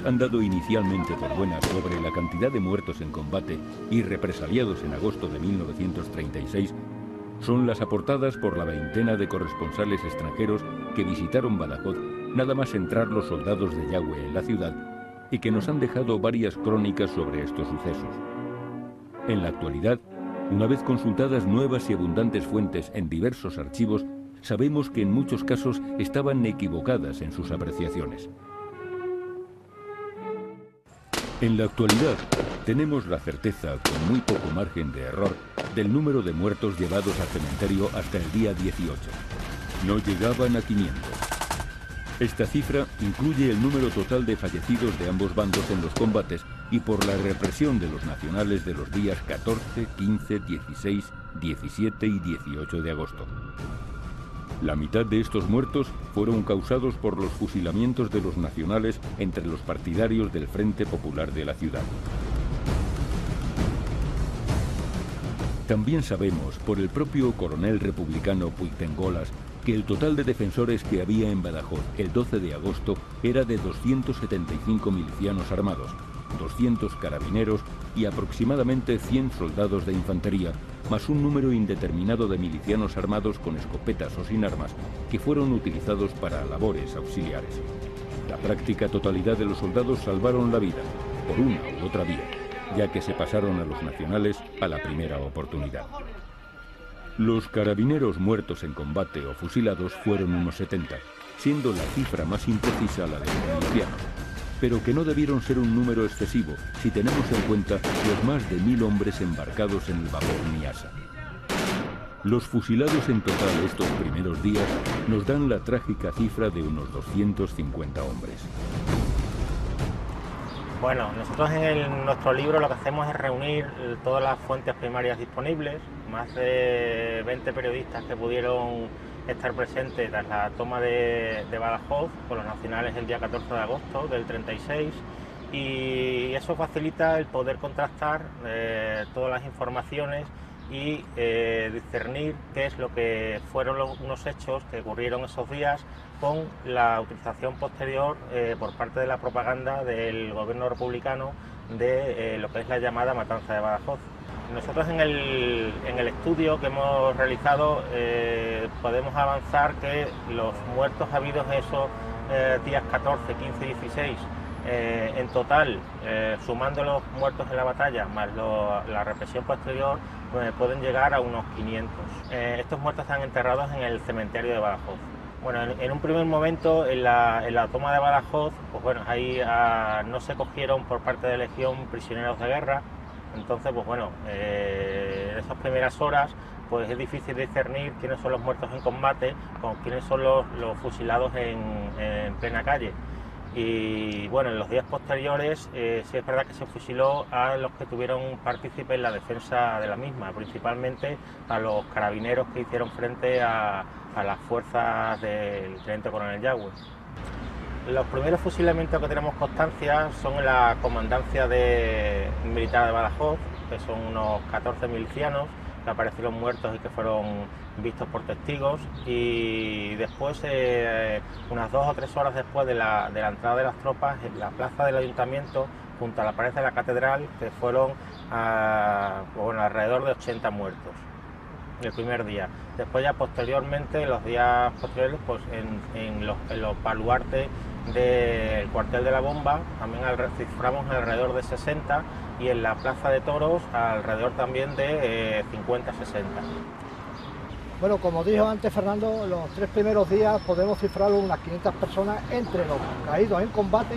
Han dado inicialmente por buenas sobre la cantidad de muertos en combate y represaliados en agosto de 1936 son las aportadas por la veintena de corresponsales extranjeros que visitaron Badajoz nada más entrar los soldados de Yagüe en la ciudad y que nos han dejado varias crónicas sobre estos sucesos. En la actualidad, una vez consultadas nuevas y abundantes fuentes en diversos archivos, sabemos que en muchos casos estaban equivocadas en sus apreciaciones. En la actualidad, tenemos la certeza, con muy poco margen de error, del número de muertos llevados al cementerio hasta el día 18. No llegaban a 500. Esta cifra incluye el número total de fallecidos de ambos bandos en los combates y por la represión de los nacionales de los días 14, 15, 16, 17 y 18 de agosto. La mitad de estos muertos fueron causados por los fusilamientos de los nacionales entre los partidarios del Frente Popular de la ciudad. También sabemos, por el propio coronel republicano Puigdengolas, que el total de defensores que había en Badajoz el 12 de agosto era de 275 milicianos armados, 200 carabineros y aproximadamente 100 soldados de infantería, más un número indeterminado de milicianos armados con escopetas o sin armas, que fueron utilizados para labores auxiliares. La práctica totalidad de los soldados salvaron la vida, por una u otra vía, ya que se pasaron a los nacionales a la primera oportunidad. Los carabineros muertos en combate o fusilados fueron unos 70, siendo la cifra más imprecisa la de los milicianos, pero que no debieron ser un número excesivo si tenemos en cuenta los más de 1000 hombres embarcados en el vapor Niasa. Los fusilados en total estos primeros días nos dan la trágica cifra de unos 250 hombres. Bueno, nosotros en nuestro libro lo que hacemos es reunir todas las fuentes primarias disponibles, más de 20 periodistas que pudieron estar presentes tras la toma de Badajoz con los nacionales el día 14 de agosto del 36, y eso facilita el poder contrastar todas las informaciones y discernir qué es lo que fueron unos hechos que ocurrieron esos días con la utilización posterior por parte de la propaganda del gobierno republicano de lo que es la llamada matanza de Badajoz. Nosotros en el estudio que hemos realizado podemos avanzar que los muertos habidos esos días 14, 15 y 16 en total, sumando los muertos en la batalla más la represión posterior, pueden llegar a unos 500. Estos muertos están enterrados en el cementerio de Badajoz. Bueno, en un primer momento, en la toma de Badajoz, pues bueno, ahí no se cogieron por parte de Legión prisioneros de guerra. Entonces, pues bueno, en esas primeras horas pues es difícil discernir quiénes son los muertos en combate con quiénes son los fusilados en plena calle. Y bueno, en los días posteriores sí es verdad que se fusiló a los que tuvieron partícipe en la defensa de la misma, principalmente a los carabineros que hicieron frente a las fuerzas del teniente coronel Yagüe. Los primeros fusilamientos que tenemos constancia son en la comandancia militar de Badajoz, que son unos 14 milicianos que aparecieron muertos y que fueron vistos por testigos, y después, unas 2 o 3 horas después de la entrada de las tropas, en la plaza del ayuntamiento, junto a la pared de la catedral, que fueron alrededor de 80 muertos el primer día. Después ya posteriormente, en los días posteriores, pues en los baluartes del cuartel de la Bomba también ciframos alrededor de 60, y en la plaza de toros alrededor también de 50-60. Bueno, como dijo antes Fernando, los 3 primeros días podemos cifrarlo unas 500 personas entre los caídos en combate,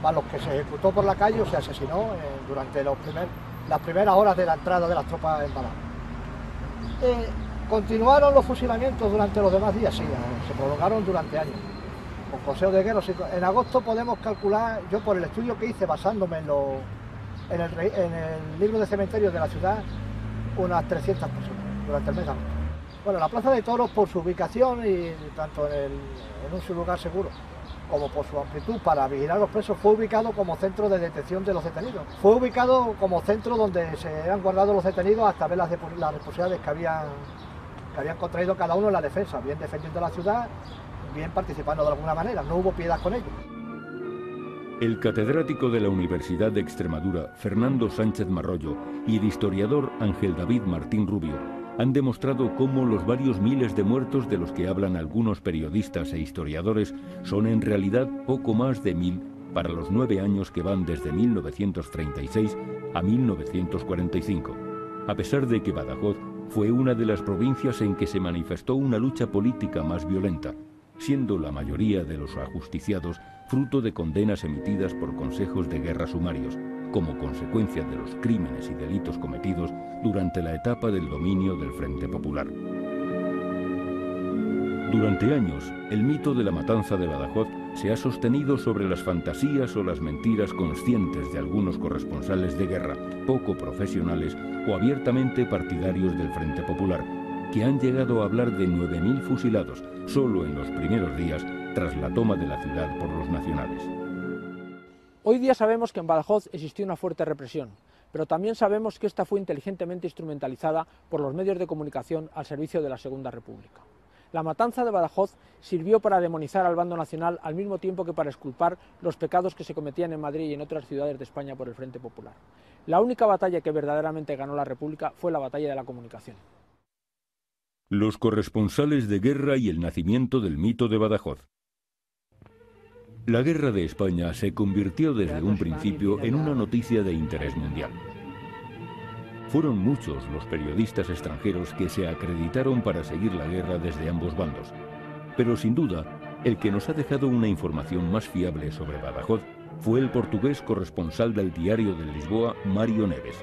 más los que se ejecutó por la calle o se asesinó durante las primeras horas de la entrada de las tropas en Badajoz. ¿Continuaron los fusilamientos durante los demás días? Sí, se prolongaron durante años, con consejos de guerra. En agosto podemos calcular, yo por el estudio que hice basándome en el libro de cementerios de la ciudad, unas 300 personas durante el mes de agosto. Bueno, la Plaza de Toros, por su ubicación y tanto en un lugar seguro como por su amplitud para vigilar a los presos, fue ubicado como centro de detención de los detenidos. Fue ubicado como centro donde se han guardado los detenidos hasta ver las responsabilidades que habían contraído cada uno en la defensa, bien defendiendo la ciudad, bien participando de alguna manera. No hubo piedad con ellos. El catedrático de la Universidad de Extremadura, Fernando Sánchez Marrollo, y el historiador Ángel David Martín Rubio han demostrado cómo los varios miles de muertos de los que hablan algunos periodistas e historiadores son en realidad poco más de 1000 para los 9 años que van desde 1936 a 1945, a pesar de que Badajoz fue una de las provincias en que se manifestó una lucha política más violenta, siendo la mayoría de los ajusticiados fruto de condenas emitidas por consejos de guerra sumarios, como consecuencia de los crímenes y delitos cometidos durante la etapa del dominio del Frente Popular. Durante años, el mito de la matanza de Badajoz se ha sostenido sobre las fantasías o las mentiras conscientes de algunos corresponsales de guerra, poco profesionales o abiertamente partidarios del Frente Popular, que han llegado a hablar de 9000 fusilados solo en los primeros días tras la toma de la ciudad por los nacionales. Hoy día sabemos que en Badajoz existió una fuerte represión, pero también sabemos que esta fue inteligentemente instrumentalizada por los medios de comunicación al servicio de la Segunda República. La matanza de Badajoz sirvió para demonizar al bando nacional al mismo tiempo que para exculpar los pecados que se cometían en Madrid y en otras ciudades de España por el Frente Popular. La única batalla que verdaderamente ganó la República fue la batalla de la comunicación. Los corresponsales de guerra y el nacimiento del mito de Badajoz. La guerra de España se convirtió desde un principio en una noticia de interés mundial. Fueron muchos los periodistas extranjeros que se acreditaron para seguir la guerra desde ambos bandos, pero sin duda, el que nos ha dejado una información más fiable sobre Badajoz fue el portugués corresponsal del Diario de Lisboa, Mário Neves.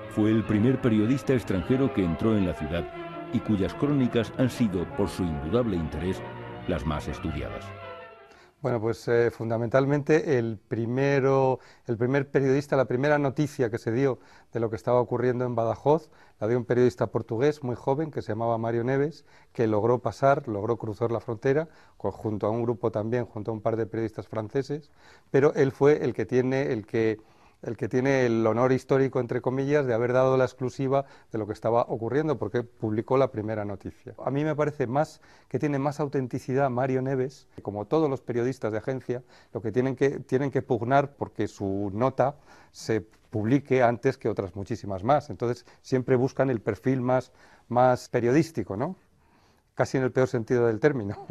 Fue el primer periodista extranjero que entró en la ciudad y cuyas crónicas han sido, por su indudable interés, las más estudiadas. Bueno, pues fundamentalmente el primer periodista, la primera noticia que se dio de lo que estaba ocurriendo en Badajoz, la dio un periodista portugués muy joven que se llamaba Mário Neves, que logró cruzar la frontera, junto a un grupo también, junto a un par de periodistas franceses, pero él fue el que tiene el honor histórico, entre comillas, de haber dado la exclusiva de lo que estaba ocurriendo, porque publicó la primera noticia. A mí me parece que tiene más autenticidad Mário Neves, que como todos los periodistas de agencia, lo que tienen que pugnar porque su nota se publique antes que otras muchísimas más. Entonces siempre buscan el perfil más periodístico, ¿no? Casi en el peor sentido del término.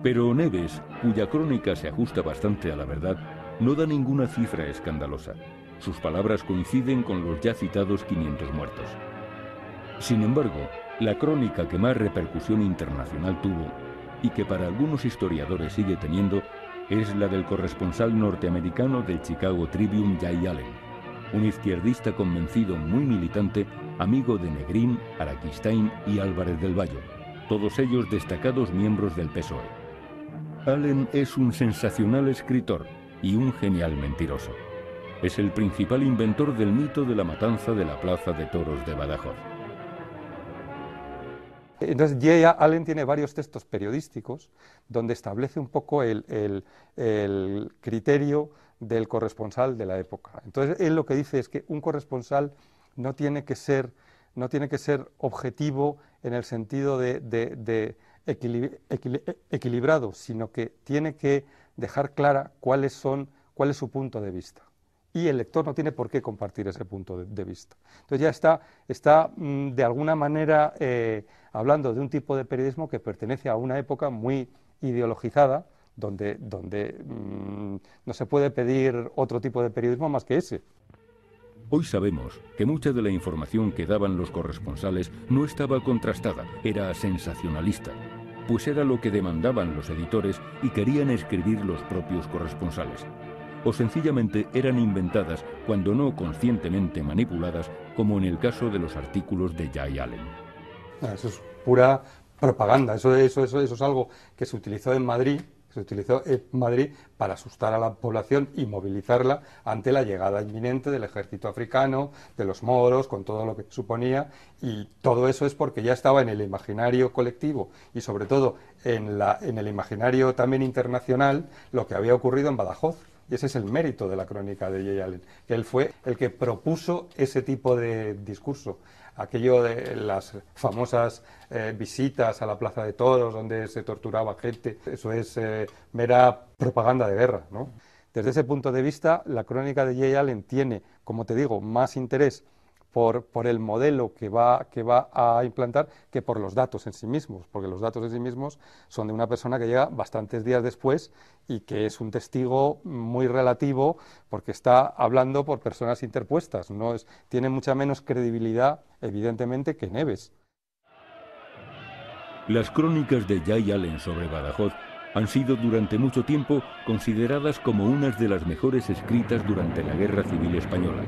Pero Neves, cuya crónica se ajusta bastante a la verdad, no da ninguna cifra escandalosa. Sus palabras coinciden con los ya citados 500 muertos. Sin embargo, la crónica que más repercusión internacional tuvo, y que para algunos historiadores sigue teniendo, es la del corresponsal norteamericano del Chicago Tribune, Jay Allen, un izquierdista convencido muy militante, amigo de Negrín, Araquistáin y Álvarez del Valle, todos ellos destacados miembros del PSOE. Allen es un sensacional escritor y un genial mentiroso. Es el principal inventor del mito de la matanza de la Plaza de Toros de Badajoz. Entonces, Jay Allen tiene varios textos periodísticos donde establece un poco el criterio del corresponsal de la época. Entonces, él lo que dice es que un corresponsal no tiene que ser objetivo en el sentido de equilibrado, sino que tiene que dejar clara cuál es su punto de vista. Y el lector no tiene por qué compartir ese punto de vista. Entonces ya está de alguna manera hablando de un tipo de periodismo que pertenece a una época muy ideologizada, donde no se puede pedir otro tipo de periodismo más que ese. Hoy sabemos que mucha de la información que daban los corresponsales no estaba contrastada, era sensacionalista, pues era lo que demandaban los editores y querían escribir los propios corresponsales. O sencillamente eran inventadas, cuando no conscientemente manipuladas, como en el caso de los artículos de Jay Allen. Eso es pura propaganda, eso es algo que se utilizó en Madrid. Para asustar a la población y movilizarla ante la llegada inminente del ejército africano, de los moros, con todo lo que suponía, y todo eso es porque ya estaba en el imaginario colectivo y sobre todo en el imaginario también internacional lo que había ocurrido en Badajoz Y ese es el mérito de la crónica de Jay Allen, que él fue el que propuso ese tipo de discurso. Aquello de las famosas visitas a la Plaza de Toros, donde se torturaba gente, eso es mera propaganda de guerra, ¿no? Desde ese punto de vista, la crónica de Jay Allen tiene, como te digo, más interés por el modelo que va a implantar que por los datos en sí mismos, porque los datos en sí mismos son de una persona que llega bastantes días después y que es un testigo muy relativo porque está hablando por personas interpuestas, tiene mucha menos credibilidad, evidentemente, que Neves. Las crónicas de Jay Allen sobre Badajoz han sido durante mucho tiempo consideradas como unas de las mejores escritas durante la Guerra Civil Española.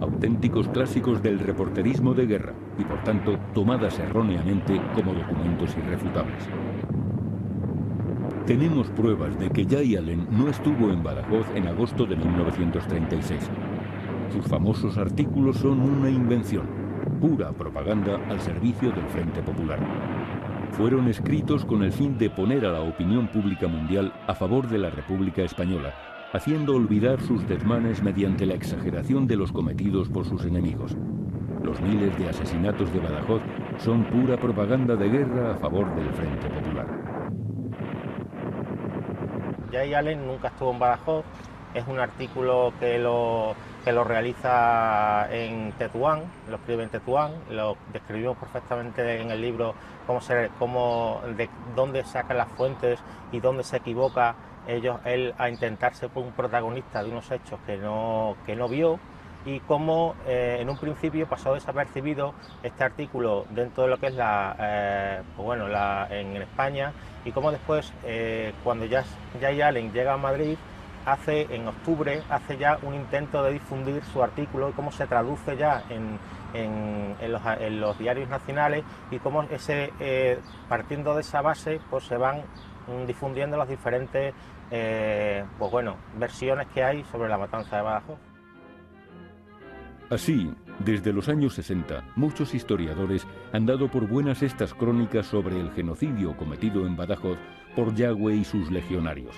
Auténticos clásicos del reporterismo de guerra y, por tanto, tomadas erróneamente como documentos irrefutables. Tenemos pruebas de que Jay Allen no estuvo en Badajoz en agosto de 1936. Sus famosos artículos son una invención, pura propaganda al servicio del Frente Popular. Fueron escritos con el fin de poner a la opinión pública mundial a favor de la República Española, haciendo olvidar sus desmanes mediante la exageración de los cometidos por sus enemigos. Los miles de asesinatos de Badajoz son pura propaganda de guerra a favor del Frente Popular. Jay Allen nunca estuvo en Badajoz, es un artículo que lo realiza en Tetuán, lo escribe en Tetuán, lo describimos perfectamente en el libro de dónde saca las fuentes y dónde se equivoca él a intentar ser un protagonista de unos hechos que no vio, y cómo en un principio pasó desapercibido este artículo dentro de lo que es en España, y cómo después cuando Jay Allen llega a Madrid en octubre hace ya un intento de difundir su artículo y cómo se traduce ya en los diarios nacionales, y cómo partiendo de esa base pues se van difundiendo las diferentes versiones que hay sobre la matanza de Badajoz. Así, desde los años 60, muchos historiadores han dado por buenas estas crónicas sobre el genocidio cometido en Badajoz por Yagüe y sus legionarios.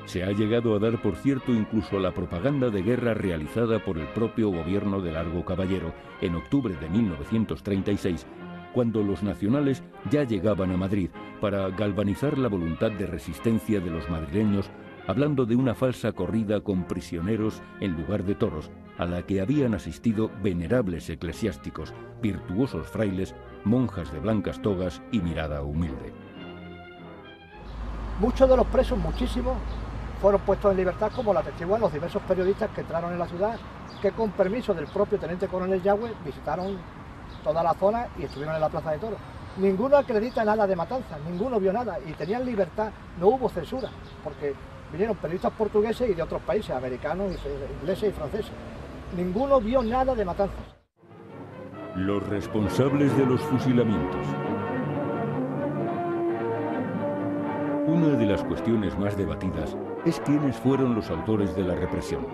Se ha llegado a dar por cierto incluso la propaganda de guerra realizada por el propio gobierno de Largo Caballero en octubre de 1936, cuando los nacionales ya llegaban a Madrid para galvanizar la voluntad de resistencia de los madrileños, hablando de una falsa corrida con prisioneros en lugar de toros, a la que habían asistido venerables eclesiásticos, virtuosos frailes, monjas de blancas togas y mirada humilde. Muchos de los presos, muchísimos, fueron puestos en libertad, como la atestiguan los diversos periodistas que entraron en la ciudad, que con permiso del propio teniente coronel Yagüe visitaron toda la zona y estuvieron en la Plaza de Toros. Ninguno acredita nada de matanzas, ninguno vio nada, y tenían libertad, no hubo censura, porque vinieron periodistas portugueses y de otros países, americanos, ingleses y franceses. Ninguno vio nada de matanzas. Los responsables de los fusilamientos. Una de las cuestiones más debatidas es quiénes fueron los autores de la represión.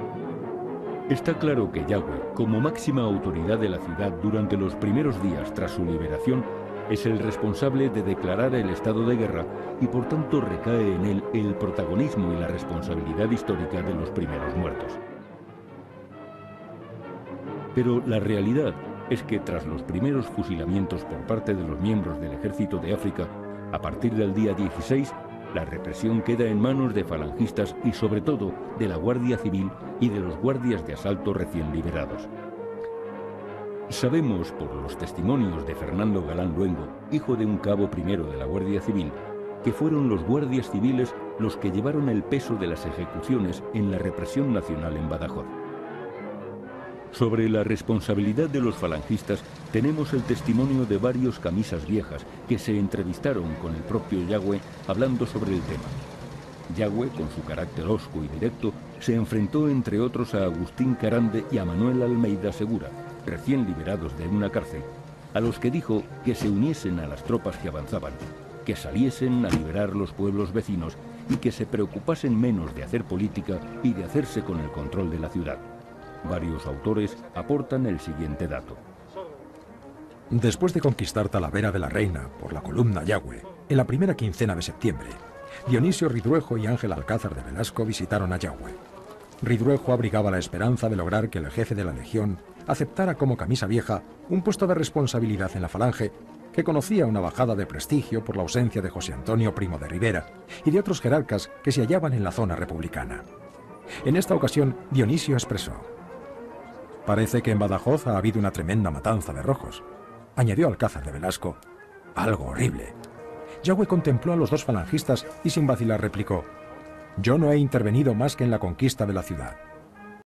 Está claro que Yagüe, como máxima autoridad de la ciudad durante los primeros días tras su liberación, es el responsable de declarar el estado de guerra y por tanto recae en él el protagonismo y la responsabilidad histórica de los primeros muertos. Pero la realidad es que tras los primeros fusilamientos por parte de los miembros del Ejército de África, a partir del día 16, la represión queda en manos de falangistas y sobre todo de la Guardia Civil y de los guardias de asalto recién liberados. Sabemos por los testimonios de Fernando Galán Luengo, hijo de un cabo primero de la Guardia Civil, que fueron los guardias civiles los que llevaron el peso de las ejecuciones en la represión nacional en Badajoz. Sobre la responsabilidad de los falangistas tenemos el testimonio de varios camisas viejas que se entrevistaron con el propio Yagüe hablando sobre el tema. Yagüe, con su carácter hosco y directo, se enfrentó entre otros a Agustín Carande y a Manuel Almeida Segura, recién liberados de una cárcel, a los que dijo que se uniesen a las tropas que avanzaban, que saliesen a liberar los pueblos vecinos y que se preocupasen menos de hacer política y de hacerse con el control de la ciudad. Varios autores aportan el siguiente dato. Después de conquistar Talavera de la Reina por la columna Yagüe, en la primera quincena de septiembre, Dionisio Ridruejo y Ángel Alcázar de Velasco visitaron a Yagüe. Ridruejo abrigaba la esperanza de lograr que el jefe de la legión aceptara como camisa vieja un puesto de responsabilidad en la falange, que conocía una bajada de prestigio por la ausencia de José Antonio Primo de Rivera y de otros jerarcas que se hallaban en la zona republicana. En esta ocasión, Dionisio expresó: «Parece que en Badajoz ha habido una tremenda matanza de rojos», añadió Alcázar de Velasco: «algo horrible». Yagüe contempló a los dos falangistas y sin vacilar replicó: «Yo no he intervenido más que en la conquista de la ciudad.